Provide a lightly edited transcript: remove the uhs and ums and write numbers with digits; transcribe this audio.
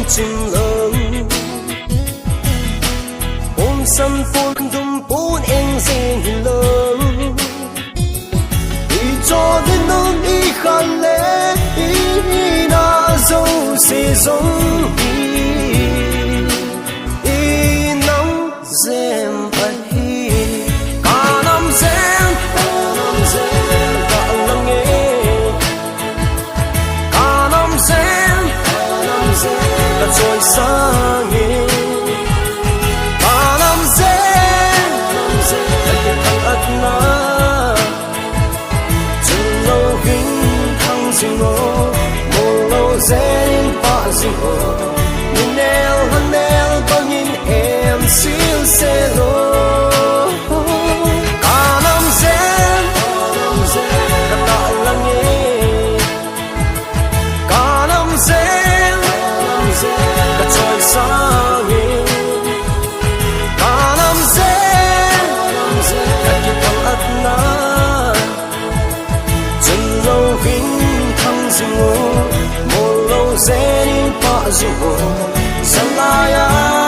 chim lớn ôm sân phun thum bốn em riêng lớn đi cho đến nông đi khăn lẽ đi na dâu sẽ giống đi nóng dèm ấy cả năm dèm cả năm nghe cả năm dèm cả trôi sang nghe cả năm dèm cả tiếng thăng ất na chừng lâu hình thăng dinh ngô mồ lâu dèm phá dinh ngô nhìn nèo hân nèo bao nhìn em xíu xe lô cả năm dèm cả tạo lắng nghe cả năm dèm cả trời sáng nghe cả năm dèm cả tiếng thăng ất na chừng lâu hình thăng dinh ngô mồ lâu dèm phá dinh ngô Salaya